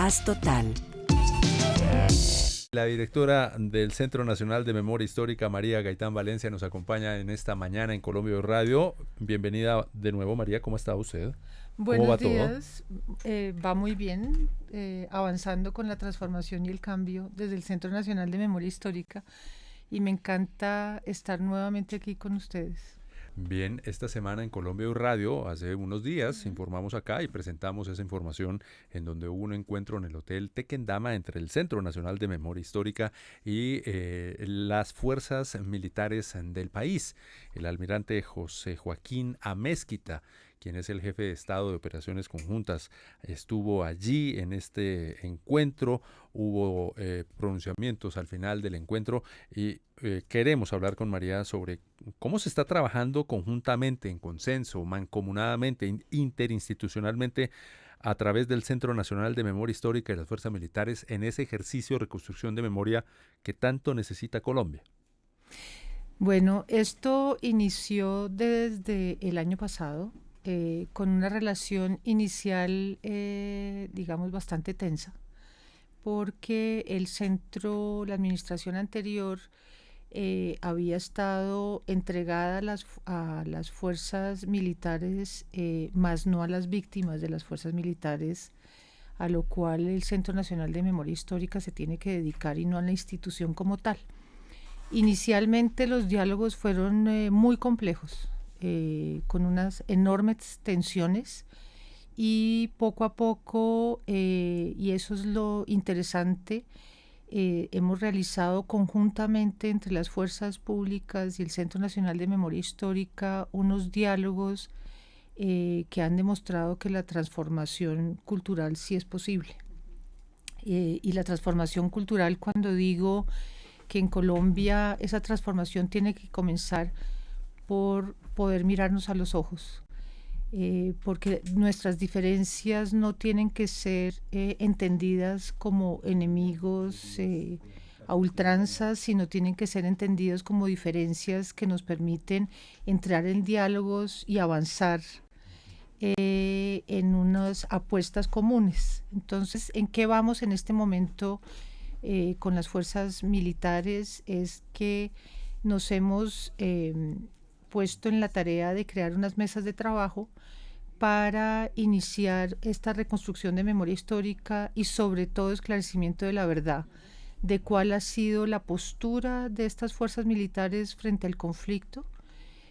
Paz Total. La directora del Centro Nacional de Memoria Histórica, María Gaitán Valencia, nos acompaña en esta mañana en Colombia Radio. Bienvenida de nuevo, María. ¿Cómo está usted? ¿Cómo va Buenos días. Va muy bien, avanzando con la transformación y el cambio desde el Centro Nacional de Memoria Histórica, y me encanta estar nuevamente aquí con ustedes. Bien, esta semana en Colombia Radio, hace unos días, informamos acá y presentamos esa información en donde hubo un encuentro en el Hotel Tequendama entre el Centro Nacional de Memoria Histórica y las fuerzas militares del país. El almirante José Joaquín Amezquita, quien es el jefe de Estado de Operaciones Conjuntas, estuvo allí en este encuentro. Hubo pronunciamientos al final del encuentro y queremos hablar con María sobre cómo se está trabajando conjuntamente, en consenso, mancomunadamente, interinstitucionalmente, a través del Centro Nacional de Memoria Histórica y las Fuerzas Militares en ese ejercicio de reconstrucción de memoria que tanto necesita Colombia. Bueno, esto inició desde el año pasado, con una relación inicial, digamos, bastante tensa, porque el centro, la administración anterior, había estado entregada a las fuerzas militares, más no a las víctimas de las fuerzas militares, a lo cual el Centro Nacional de Memoria Histórica se tiene que dedicar y no a la institución como tal. Inicialmente los diálogos fueron muy complejos, con unas enormes tensiones, y poco a poco, y eso es lo interesante, hemos realizado conjuntamente entre las fuerzas públicas y el Centro Nacional de Memoria Histórica unos diálogos que han demostrado que la transformación cultural sí es posible. Y la transformación cultural, cuando digo que en Colombia esa transformación tiene que comenzar por poder mirarnos a los ojos, porque nuestras diferencias no tienen que ser entendidas como enemigos a ultranza, sino tienen que ser entendidos como diferencias que nos permiten entrar en diálogos y avanzar en unas apuestas comunes. Entonces, ¿en qué vamos en este momento con las fuerzas militares? Es que nos hemos puesto en la tarea de crear unas mesas de trabajo para iniciar esta reconstrucción de memoria histórica y sobre todo esclarecimiento de la verdad, de cuál ha sido la postura de estas fuerzas militares frente al conflicto,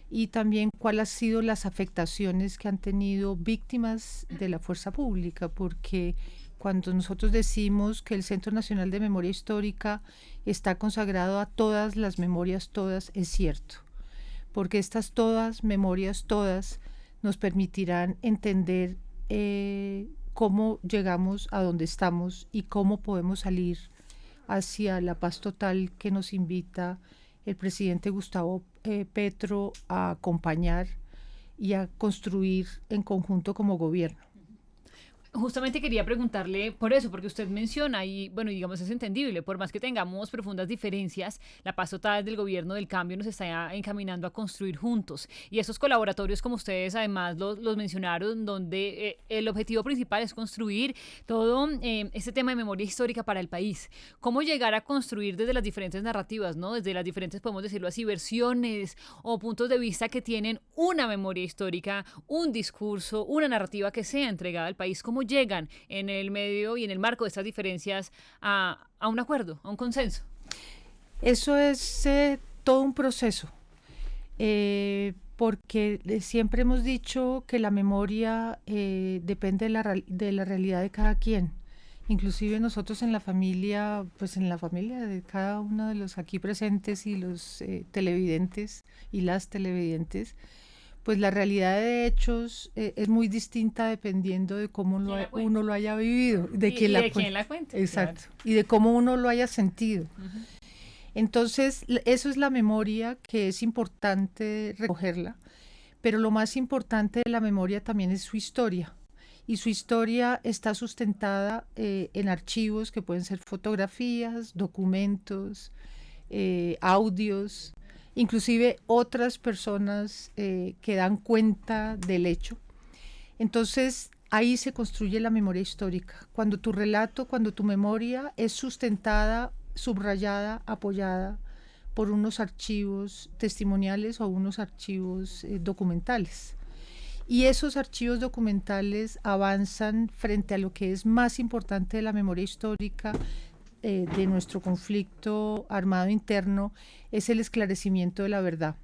y también cuál han sido las afectaciones que han tenido víctimas de la fuerza pública, porque cuando nosotros decimos que el Centro Nacional de Memoria Histórica está consagrado a todas las memorias, todas, es cierto, porque estas todas, memorias todas, nos permitirán entender cómo llegamos a donde estamos y cómo podemos salir hacia la paz total que nos invita el presidente Gustavo Petro a acompañar y a construir en conjunto como gobierno. Justamente quería preguntarle por eso, porque usted menciona, y bueno, digamos, es entendible, por más que tengamos profundas diferencias, la paz total del gobierno del cambio nos está encaminando a construir juntos. Y esos colaboratorios, como ustedes además los mencionaron, donde el objetivo principal es construir todo este tema de memoria histórica para el país. ¿Cómo llegar a construir desde las diferentes narrativas, ¿no? Desde las diferentes, podemos decirlo así, versiones o puntos de vista que tienen una memoria histórica, un discurso, una narrativa que sea entregada al país? ¿Cómo llegan en el medio y en el marco de estas diferencias a un acuerdo, a un consenso? Eso es todo un proceso, porque siempre hemos dicho que la memoria depende de la realidad de cada quien. Inclusive nosotros en la familia, pues en la familia de cada uno de los aquí presentes y los televidentes y las televidentes, pues la realidad de hechos es muy distinta dependiendo de cómo uno lo haya vivido, de quién la cuente. Exacto, claro. Y de cómo uno lo haya sentido. Uh-huh. Entonces, eso es la memoria, que es importante recogerla, pero lo más importante de la memoria también es su historia. Y su historia está sustentada en archivos que pueden ser fotografías, documentos, audios, inclusive otras personas que dan cuenta del hecho. Entonces, ahí se construye la memoria histórica. Cuando tu relato, cuando tu memoria es sustentada, subrayada, apoyada por unos archivos testimoniales o unos archivos documentales. Y esos archivos documentales avanzan frente a lo que es más importante de la memoria histórica de nuestro conflicto armado interno, es el esclarecimiento de la verdad.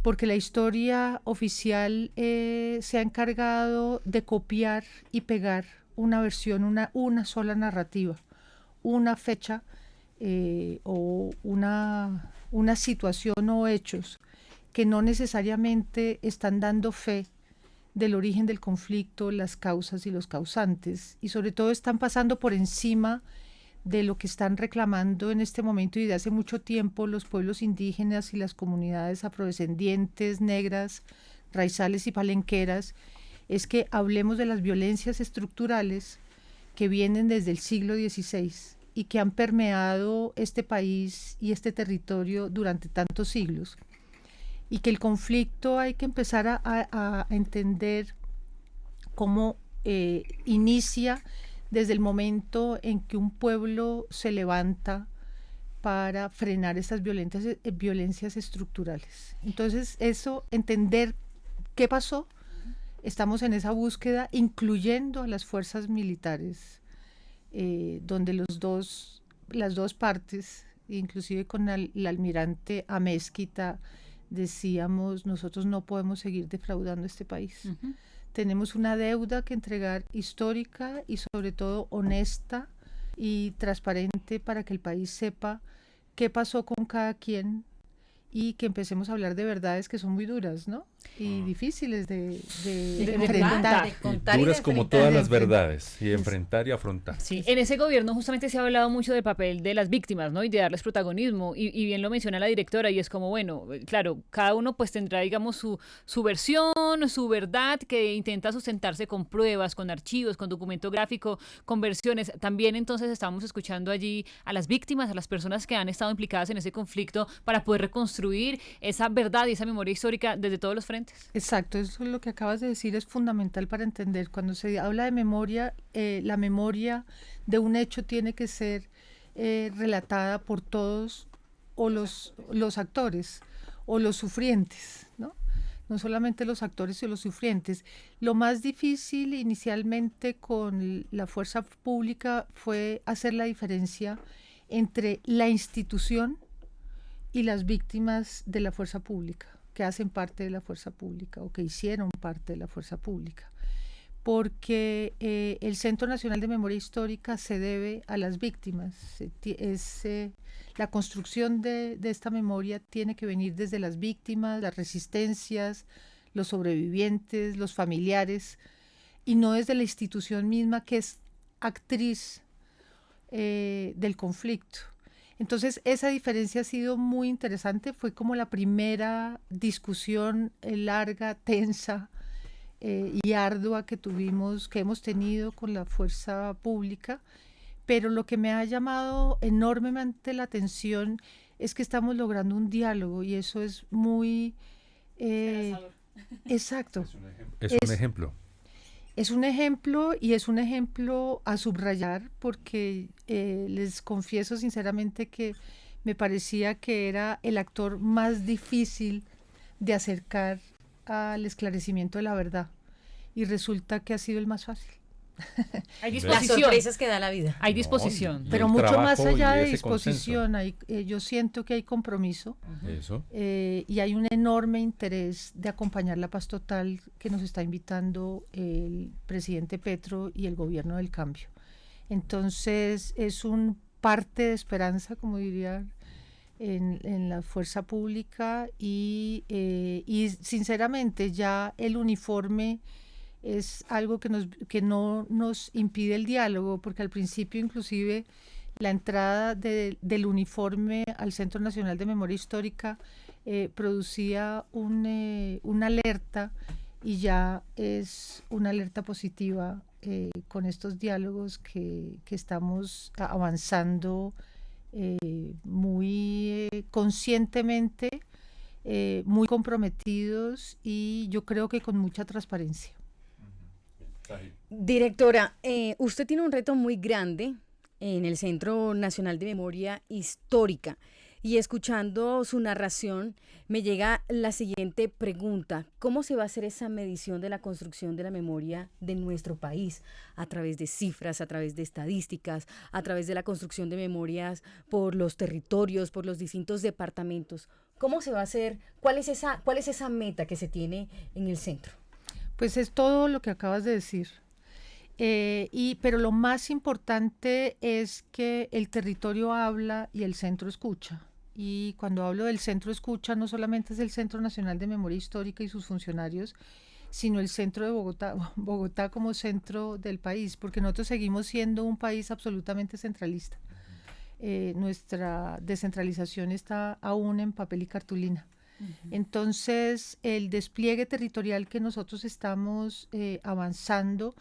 Porque la historia oficial se ha encargado de copiar y pegar una versión, una sola narrativa, una fecha o una situación o hechos que no necesariamente están dando fe del origen del conflicto, las causas y los causantes, y sobre todo están pasando por encima de lo que están reclamando en este momento y de hace mucho tiempo los pueblos indígenas y las comunidades afrodescendientes, negras, raizales y palenqueras, es que hablemos de las violencias estructurales que vienen desde el siglo XVI y que han permeado este país y este territorio durante tantos siglos. Y que el conflicto hay que empezar a entender cómo inicia desde el momento en que un pueblo se levanta para frenar estas violencias estructurales. Entonces, eso, entender qué pasó, estamos en esa búsqueda, incluyendo a las fuerzas militares, donde las dos partes, inclusive con el almirante Amezquita, decíamos, nosotros no podemos seguir defraudando a este país. Uh-huh. Tenemos una deuda que entregar histórica y sobre todo honesta y transparente para que el país sepa qué pasó con cada quien y que empecemos a hablar de verdades que son muy duras, ¿no? Y difíciles de enfrentar. De contar y duras como todas las verdades, y enfrentar y afrontar. Sí, en ese gobierno justamente se ha hablado mucho del papel de las víctimas, ¿no? Y de darles protagonismo, y bien lo menciona la directora, y es como, bueno, claro, cada uno pues tendrá, digamos, su versión, su verdad, que intenta sustentarse con pruebas, con archivos, con documento gráfico, con versiones. También entonces estamos escuchando allí a las víctimas, a las personas que han estado implicadas en ese conflicto para poder reconstruir esa verdad y esa memoria histórica desde todos los frentes. Exacto, eso es lo que acabas de decir, es fundamental para entender. Cuando se habla de memoria, la memoria de un hecho tiene que ser relatada por todos o los actores o los sufrientes, ¿no? No solamente los actores y los sufrientes. Lo más difícil inicialmente con la fuerza pública fue hacer la diferencia entre la institución y las víctimas de la fuerza pública, que hacen parte de la fuerza pública o que hicieron parte de la fuerza pública. Porque el Centro Nacional de Memoria Histórica se debe a las víctimas. La construcción de esta memoria tiene que venir desde las víctimas, las resistencias, los sobrevivientes, los familiares, y no desde la institución misma que es actriz del conflicto. Entonces, esa diferencia ha sido muy interesante, fue como la primera discusión larga, tensa y ardua que hemos tenido con la fuerza pública, pero lo que me ha llamado enormemente la atención es que estamos logrando un diálogo y eso es muy... exacto. Es un ejemplo. Es un ejemplo y es un ejemplo a subrayar porque les confieso sinceramente que me parecía que era el actor más difícil de acercar al esclarecimiento de la verdad y resulta que ha sido el más fácil. Hay disposición. Las sorpresas que da la vida. Hay disposición. Pero mucho más allá de disposición, yo siento que hay compromiso. Eso. Y hay un enorme interés de acompañar la paz total que nos está invitando el presidente Petro y el gobierno del cambio. Entonces es un parte de esperanza, como diría, en la fuerza pública y sinceramente ya el uniforme es algo que no nos impide el diálogo, porque al principio inclusive la entrada del uniforme al Centro Nacional de Memoria Histórica producía una alerta y ya es una alerta positiva con estos diálogos que estamos avanzando muy conscientemente, muy comprometidos y yo creo que con mucha transparencia. Directora, usted tiene un reto muy grande en el Centro Nacional de Memoria Histórica y escuchando su narración me llega la siguiente pregunta. ¿Cómo se va a hacer esa medición de la construcción de la memoria de nuestro país? A través de cifras, a través de estadísticas, a través de la construcción de memorias por los territorios, por los distintos departamentos. ¿Cómo se va a hacer? ¿Cuál es esa meta que se tiene en el centro? Pues es todo lo que acabas de decir. Pero lo más importante es que el territorio habla y el centro escucha. Y cuando hablo del centro escucha, no solamente es el Centro Nacional de Memoria Histórica y sus funcionarios, sino el centro de Bogotá, Bogotá como centro del país, porque nosotros seguimos siendo un país absolutamente centralista. Nuestra descentralización está aún en papel y cartulina. Entonces, el despliegue territorial que nosotros estamos avanzando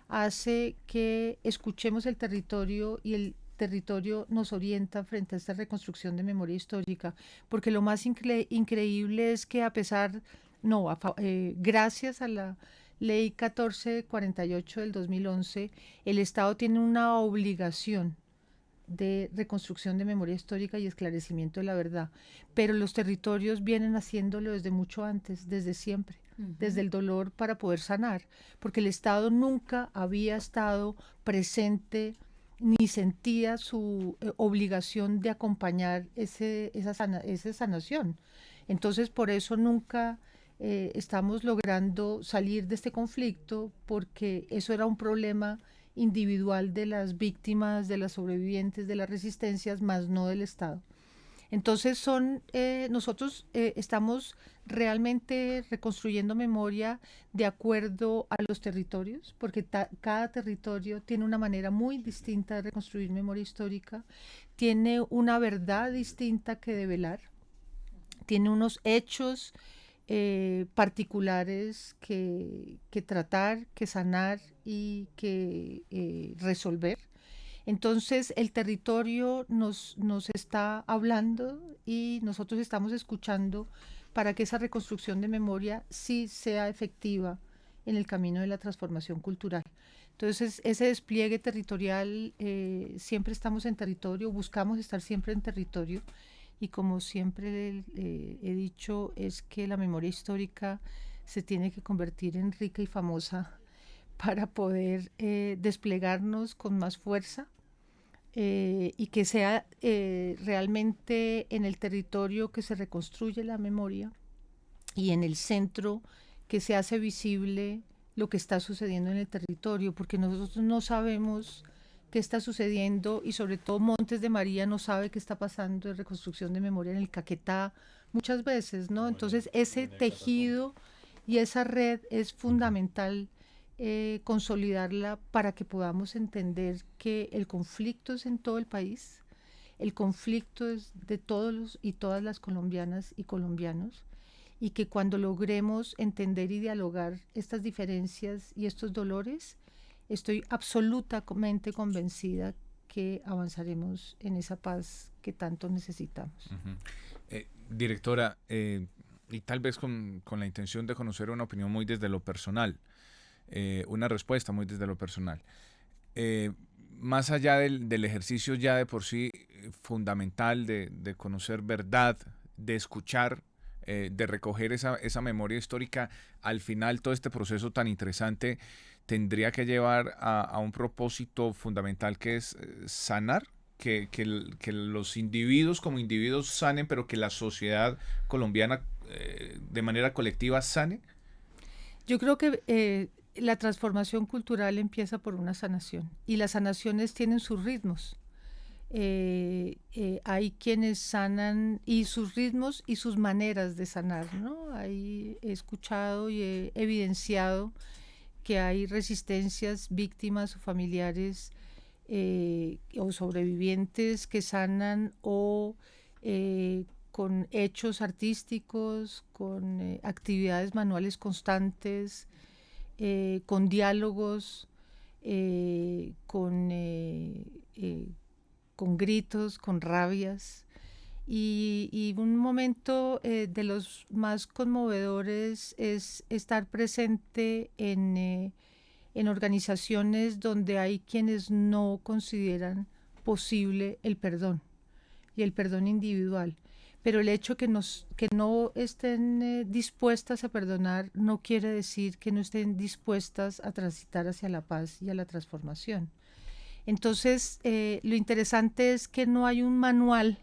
hace que escuchemos el territorio y el territorio nos orienta frente a esta reconstrucción de memoria histórica, porque lo más increíble es que gracias a la Ley 1448 del 2011, el Estado tiene una obligación de reconstrucción de memoria histórica y esclarecimiento de la verdad, pero los territorios vienen haciéndolo desde mucho antes, desde siempre, desde el dolor para poder sanar, porque el Estado nunca había estado presente ni sentía su obligación de acompañar esa sanación. Entonces, por eso nunca estamos logrando salir de este conflicto, porque eso era un problema individual de las víctimas, de las sobrevivientes, de las resistencias, más no del Estado. Entonces nosotros estamos realmente reconstruyendo memoria de acuerdo a los territorios, porque cada territorio tiene una manera muy distinta de reconstruir memoria histórica, tiene una verdad distinta que develar, tiene unos hechos particulares que tratar, que sanar y que resolver. Entonces el territorio nos está hablando y nosotros estamos escuchando para que esa reconstrucción de memoria sí sea efectiva en el camino de la transformación cultural. Entonces ese despliegue territorial, siempre estamos en territorio, buscamos estar siempre en territorio. Y como siempre he dicho, es que la memoria histórica se tiene que convertir en rica y famosa para poder desplegarnos con más fuerza y que sea realmente en el territorio que se reconstruye la memoria y en el centro que se hace visible lo que está sucediendo en el territorio, porque nosotros no sabemos qué está sucediendo y sobre todo Montes de María no sabe qué está pasando en reconstrucción de memoria en el Caquetá muchas veces, ¿no? Entonces ese tejido y esa red es fundamental consolidarla para que podamos entender que el conflicto es en todo el país, el conflicto es de todos y todas las colombianas y colombianos, y que cuando logremos entender y dialogar estas diferencias y estos dolores, estoy absolutamente convencida que avanzaremos en esa paz que tanto necesitamos. Directora, y tal vez con la intención de conocer una opinión muy desde lo personal, una respuesta muy desde lo personal. Más allá del ejercicio ya de por sí fundamental de conocer verdad, de escuchar, de recoger esa memoria histórica, al final todo este proceso tan interesante tendría que llevar a un propósito fundamental que es sanar, que los individuos como individuos sanen, pero que la sociedad colombiana de manera colectiva sane. Yo creo que la transformación cultural empieza por una sanación y las sanaciones tienen sus ritmos. Hay quienes sanan y sus ritmos y sus maneras de sanar, ¿no? He escuchado y he evidenciado que hay resistencias, víctimas o familiares o sobrevivientes que sanan o con hechos artísticos, con actividades manuales constantes, con diálogos, con gritos, con rabias. Y un momento de los más conmovedores es estar presente en en organizaciones donde hay quienes no consideran posible el perdón y el perdón individual. Pero el hecho que no estén dispuestas a perdonar no quiere decir que no estén dispuestas a transitar hacia la paz y a la transformación. Entonces, lo interesante es que no hay un manual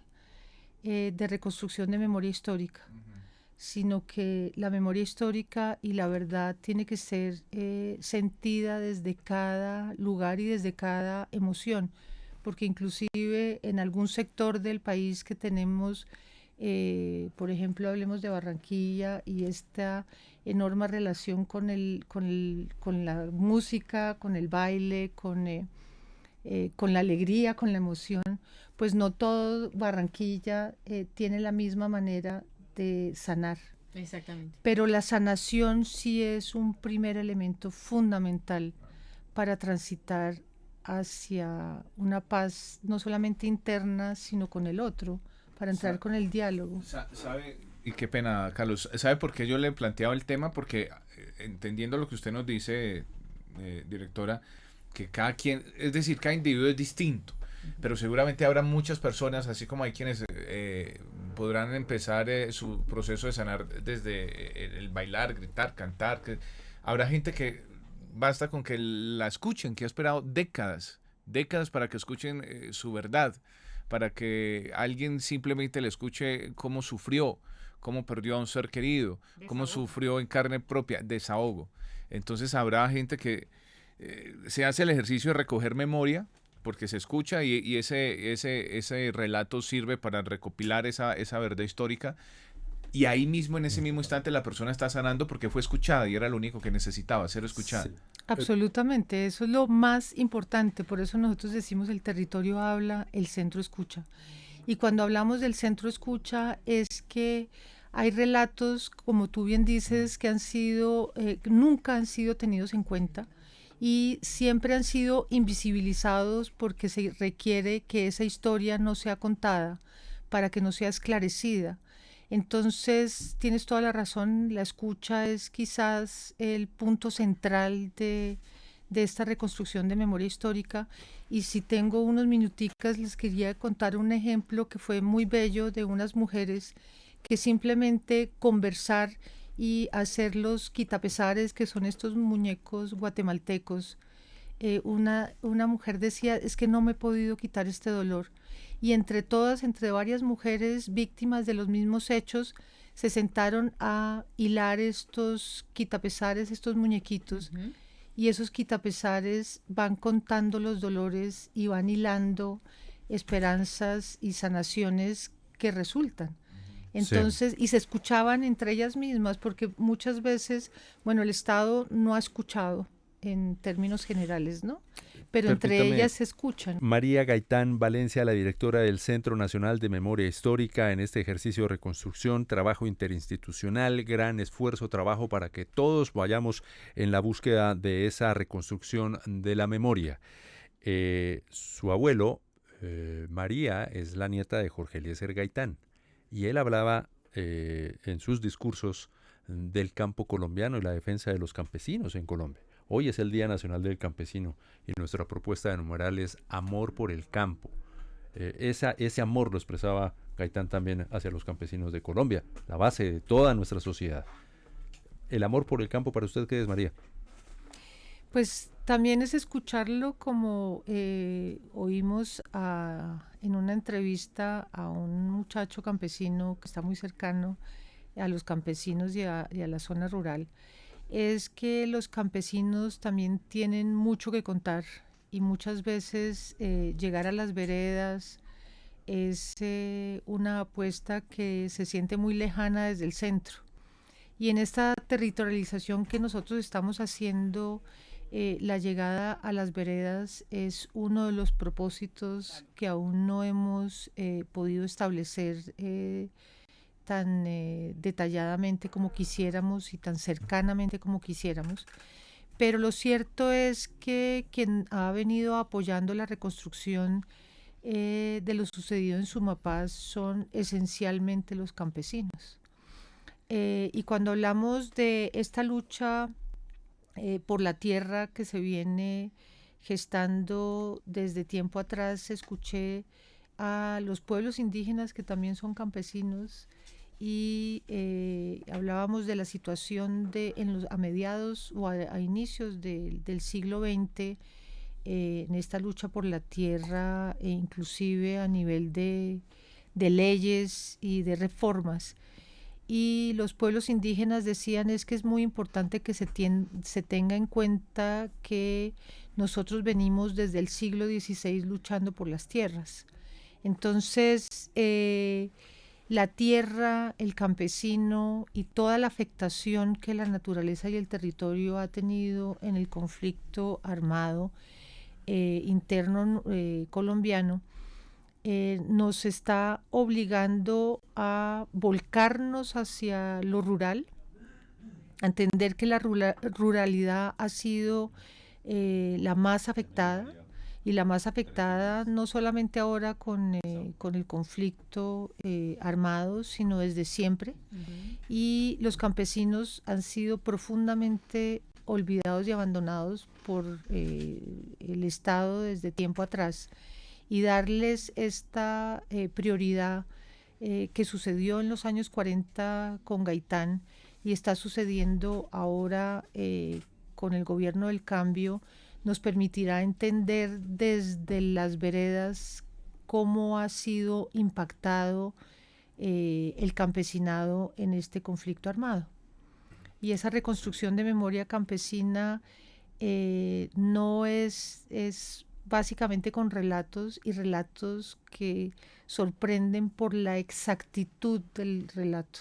de reconstrucción de memoria histórica, sino que la memoria histórica y la verdad tiene que ser sentida desde cada lugar y desde cada emoción, porque inclusive en algún sector del país que tenemos, por ejemplo, hablemos de Barranquilla y esta enorme relación con la música, con el baile, con la alegría, con la emoción, pues no todo Barranquilla tiene la misma manera de sanar. Exactamente. Pero la sanación sí es un primer elemento fundamental para transitar hacia una paz no solamente interna, sino con el otro, para entrar con el diálogo. ¿Sabe? Y qué pena, Carlos. ¿Sabe por qué yo le planteaba el tema? Porque entendiendo lo que usted nos dice, directora, que cada quien, es decir, cada individuo es distinto, pero seguramente habrá muchas personas, así como hay quienes podrán empezar su proceso de sanar desde el bailar, gritar, cantar. Habrá gente que basta con que la escuchen, que ha esperado décadas para que escuchen su verdad, para que alguien simplemente le escuche cómo sufrió, cómo perdió a un ser querido, cómo sufrió en carne propia, desahogo. Entonces habrá gente que se hace el ejercicio de recoger memoria, porque se escucha y ese relato sirve para recopilar esa verdad histórica, y ahí mismo, en ese mismo instante, la persona está sanando porque fue escuchada y era lo único que necesitaba, ser escuchada. Sí. Absolutamente, eso es lo más importante, por eso nosotros decimos el territorio habla, el centro escucha. Y cuando hablamos del centro escucha es que hay relatos, como tú bien dices, que nunca han sido tenidos en cuenta y siempre han sido invisibilizados porque se requiere que esa historia no sea contada para que no sea esclarecida. Entonces, tienes toda la razón, la escucha es quizás el punto central de esta reconstrucción de memoria histórica. Y si tengo unos minuticas, les quería contar un ejemplo que fue muy bello de unas mujeres que simplemente conversar y hacer los quitapesares, que son estos muñecos guatemaltecos. Una mujer decía, es que no me he podido quitar este dolor. Y entre varias mujeres víctimas de los mismos hechos, se sentaron a hilar estos quitapesares, estos muñequitos, y esos quitapesares van contando los dolores y van hilando esperanzas y sanaciones que resultan. Entonces, sí. Y se escuchaban entre ellas mismas, porque muchas veces, bueno, el Estado no ha escuchado en términos generales, ¿no? Pero entre ellas se escuchan. María Gaitán Valencia, la directora del Centro Nacional de Memoria Histórica, en este ejercicio de reconstrucción, trabajo interinstitucional, gran esfuerzo, trabajo para que todos vayamos en la búsqueda de esa reconstrucción de la memoria. Su abuelo, María, es la nieta de Jorge Eliezer Gaitán, y él hablaba en sus discursos del campo colombiano y la defensa de los campesinos en Colombia. Hoy es el Día Nacional del Campesino y nuestra propuesta de numeral es amor por el campo. Ese amor lo expresaba Gaitán también hacia los campesinos de Colombia, la base de toda nuestra sociedad. ¿El amor por el campo para usted qué es, María? Pues también es escucharlo como oímos en una entrevista a un muchacho campesino que está muy cercano a los campesinos y a la zona rural. Es que los campesinos también tienen mucho que contar y muchas veces llegar a las veredas es una apuesta que se siente muy lejana desde el centro. Y en esta territorialización que nosotros estamos haciendo, la llegada a las veredas es uno de los propósitos que aún no hemos podido establecer tan detalladamente como quisiéramos y tan cercanamente como quisiéramos, pero lo cierto es que quien ha venido apoyando la reconstrucción de lo sucedido en Sumapaz son esencialmente los campesinos. Y cuando hablamos de esta lucha por la tierra que se viene gestando desde tiempo atrás. Escuché a los pueblos indígenas que también son campesinos y hablábamos de la situación a mediados o a inicios del siglo XX en esta lucha por la tierra, e inclusive a nivel de leyes y de reformas. Y los pueblos indígenas decían es que es muy importante que se tenga en cuenta que nosotros venimos desde el siglo XVI luchando por las tierras. Entonces, la tierra, el campesino y toda la afectación que la naturaleza y el territorio ha tenido en el conflicto armado interno colombiano, nos está obligando a volcarnos hacia lo rural, a entender que la ruralidad ha sido la más afectada, y la más afectada no solamente ahora con el conflicto armado, sino desde siempre. Y los campesinos han sido profundamente olvidados y abandonados por el Estado desde tiempo atrás, y darles esta prioridad que sucedió en los años 40 con Gaitán y está sucediendo ahora con el gobierno del cambio, nos permitirá entender desde las veredas cómo ha sido impactado el campesinado en este conflicto armado. Y esa reconstrucción de memoria campesina no es básicamente con relatos, y relatos que sorprenden por la exactitud del relato,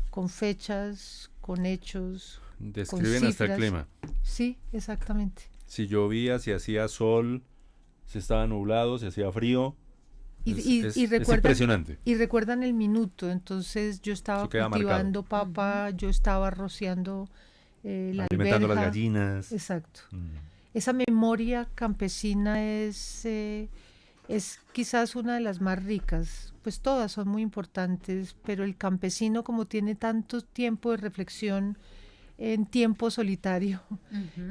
con fechas, con hechos, describen con hasta el cifras. clima. Sí, exactamente. Si llovía, si hacía sol, si estaba nublado, si hacía frío. Es impresionante. Y recuerdan el minuto. Entonces yo estaba cultivando papa, yo estaba rociando la alimentando alberja. Las gallinas. Exacto. Esa memoria campesina es quizás una de las más ricas, pues todas son muy importantes, pero el campesino, como tiene tanto tiempo de reflexión en tiempo solitario,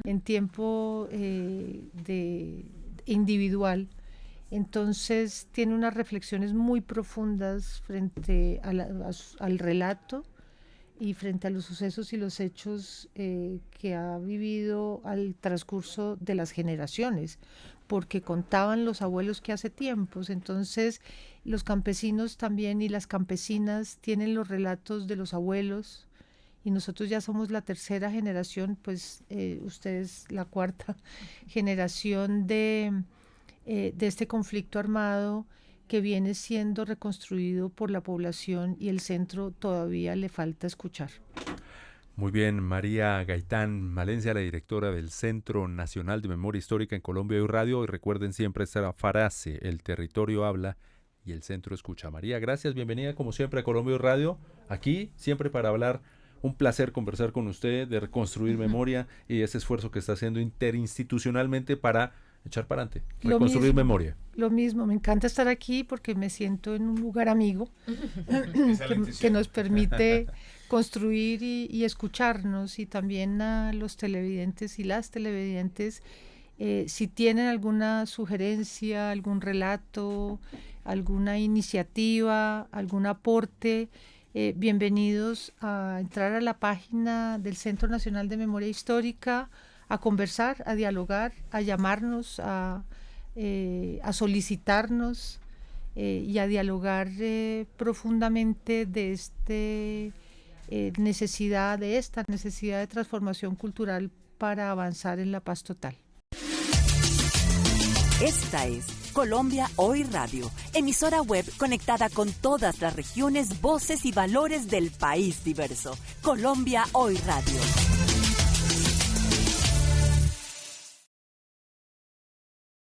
en tiempo individual, entonces tiene unas reflexiones muy profundas frente al relato y frente a los sucesos y los hechos que ha vivido al transcurso de las generaciones, porque contaban los abuelos que hace tiempos. Entonces los campesinos también y las campesinas tienen los relatos de los abuelos, y nosotros ya somos la tercera generación, pues ustedes la cuarta generación de este conflicto armado que viene siendo reconstruido por la población, y el centro todavía le falta escuchar. Muy bien, María Gaitán Malencia, la directora del Centro Nacional de Memoria Histórica en Colombia y Radio. Y recuerden siempre esta frase: el territorio habla y el centro escucha. María, gracias, bienvenida como siempre a Colombia y Radio, aquí siempre para hablar. Un placer conversar con usted, de reconstruir memoria y ese esfuerzo que está haciendo interinstitucionalmente para echar para adelante, reconstruir memoria. Lo mismo, me encanta estar aquí porque me siento en un lugar amigo que nos permite construir y escucharnos, y también a los televidentes y las televidentes, si tienen alguna sugerencia, algún relato, alguna iniciativa, algún aporte, bienvenidos a entrar a la página del Centro Nacional de Memoria Histórica, a conversar, a dialogar, a llamarnos, a solicitarnos y a dialogar profundamente de esta necesidad de transformación cultural para avanzar en la paz total. Esta es Colombia Hoy Radio, emisora web conectada con todas las regiones, voces y valores del país diverso. Colombia Hoy Radio.